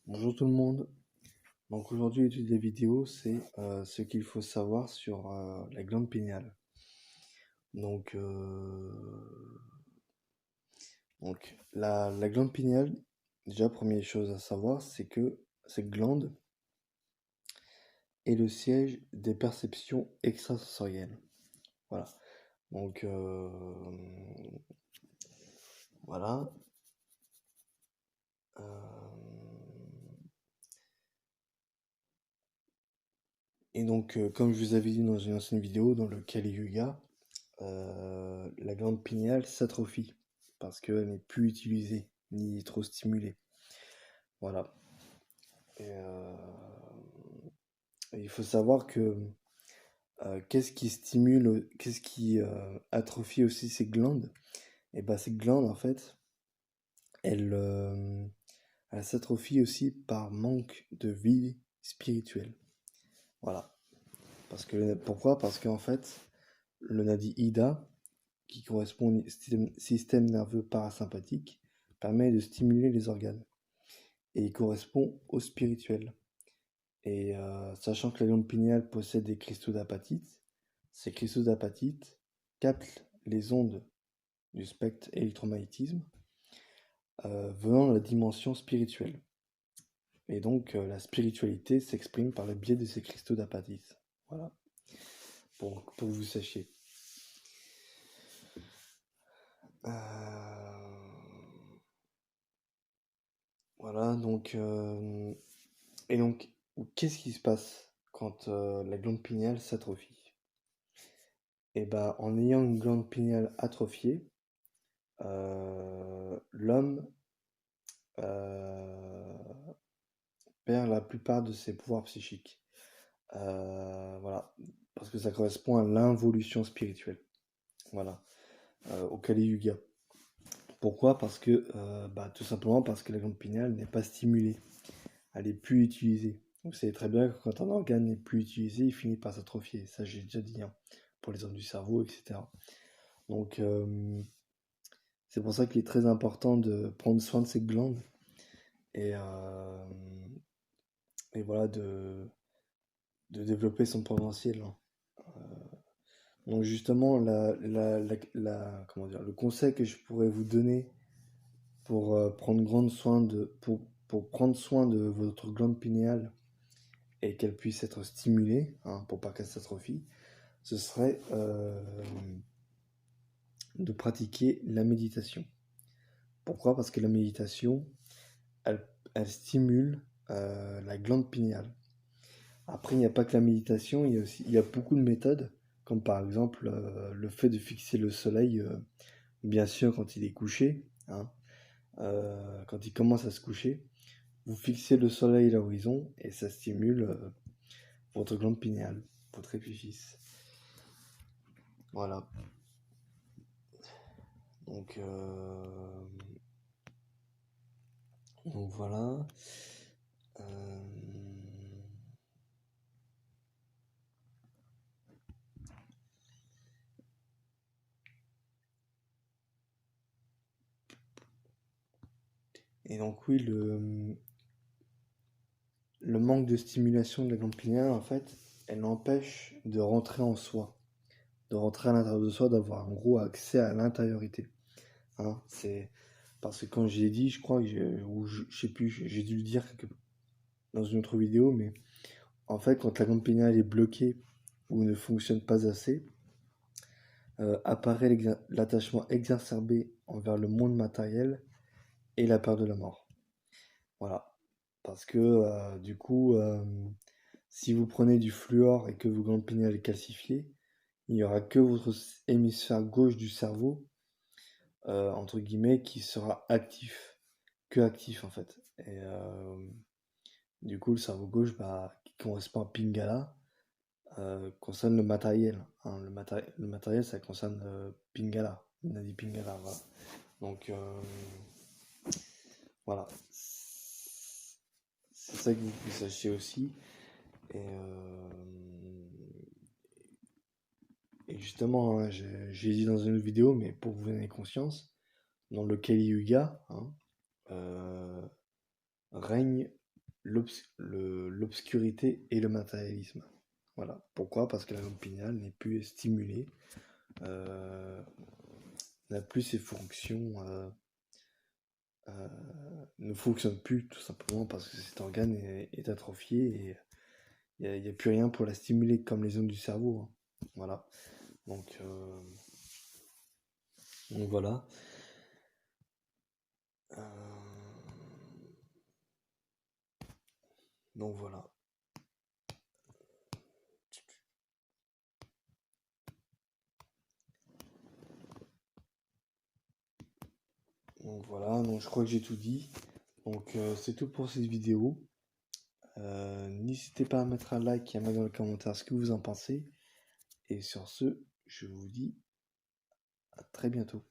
Bonjour tout le monde. Donc aujourd'hui l'étude des vidéos, c'est ce qu'il faut savoir sur la glande pinéale. Donc, la glande pinéale, déjà première chose à savoir, c'est que cette glande est le siège des perceptions extrasensorielles. Voilà. Donc voilà. Et donc comme je vous avais dit dans une ancienne vidéo, dans le Kali Yuga, la glande pinéale s'atrophie parce qu'elle n'est plus utilisée ni trop stimulée. Voilà. Et, il faut savoir que qu'est-ce qui stimule, qu'est-ce qui atrophie aussi ces glandes? Et ben ces glandes en fait, elles, elles s'atrophient aussi par manque de vie spirituelle. Voilà. Pourquoi? Parce qu'en fait, le nadi Ida, qui correspond au système nerveux parasympathique, permet de stimuler les organes. Et il correspond au spirituel. Et sachant que la glande pinéale possède des cristaux d'apatite, ces cristaux d'apatite captent les ondes du spectre électromagnétisme venant de la dimension spirituelle. Et donc la spiritualité s'exprime par le biais de ces cristaux d'apatite. Voilà, pour que vous sachiez. Voilà, donc... et donc, qu'est-ce qui se passe quand la glande pinéale s'atrophie? Et bah, en ayant une glande pinéale atrophiée, l'homme perd la plupart de ses pouvoirs psychiques. Voilà, parce que ça correspond à l'involution spirituelle. Voilà, au Kali Yuga. Pourquoi? Parce que, tout simplement parce que la glande pinéale n'est pas stimulée, elle est plus utilisée. Vous savez très bien que quand un organe n'est plus utilisé, il finit par s'atrophier. Ça, j'ai déjà dit, hein, pour les zones du cerveau, etc. Donc, c'est pour ça qu'il est très important de prendre soin de ces glandes et, voilà, de développer son potentiel, hein. Donc justement, comment dire, le conseil que je pourrais vous donner pour pour prendre soin de votre glande pinéale et qu'elle puisse être stimulée, hein, pour pas qu'elle s'atrophie, ce serait de pratiquer la méditation. Pourquoi? Parce que la méditation, elle stimule la glande pinéale. Après, il n'y a pas que la méditation, il y a beaucoup de méthodes, comme par exemple le fait de fixer le soleil, bien sûr quand il est couché, hein, quand il commence à se coucher, vous fixez le soleil à l'horizon et ça stimule votre glande pinéale, votre épiphyse. Voilà. Donc, voilà. Et donc oui, le manque de stimulation de la glande pinéale, en fait, elle empêche de rentrer en soi, de rentrer à l'intérieur de soi, d'avoir en gros accès à l'intériorité. Hein, c'est parce que quand j'ai dit, je crois que je sais plus, j'ai dû le dire dans une autre vidéo, mais en fait, quand la glande pinéale est bloquée ou ne fonctionne pas assez, apparaît l'attachement exacerbé envers le monde matériel et la peur de la mort. Voilà. Parce que du coup, si vous prenez du fluor et que votre glande pinéale est calcifiée, il n'y aura que votre hémisphère gauche du cerveau, entre guillemets, qui sera actif. Que actif en fait. Et du coup, le cerveau gauche, qui correspond à Pingala, concerne le matériel, hein. Le matériel, ça concerne Pingala, Nadi Pingala, voilà. Donc, voilà. C'est ça que vous sachiez aussi. Et, justement, hein, j'ai dit dans une autre vidéo, mais pour vous donner conscience, dans le Kali Yuga, hein, règne l'obscurité et le matérialisme. Voilà. Pourquoi? Parce que la glande pinéale n'est plus stimulée, euh, n'a plus ses fonctions, euh, ne fonctionne plus tout simplement parce que cet organe est atrophié et il n'y a plus rien pour la stimuler comme les zones du cerveau, hein. Voilà. Donc, euh, donc voilà. Euh, donc voilà. Donc voilà. Donc je crois que j'ai tout dit. Donc c'est tout pour cette vidéo. N'hésitez pas à mettre un like et à mettre dans les commentaires ce que vous en pensez. Et sur ce, je vous dis à très bientôt.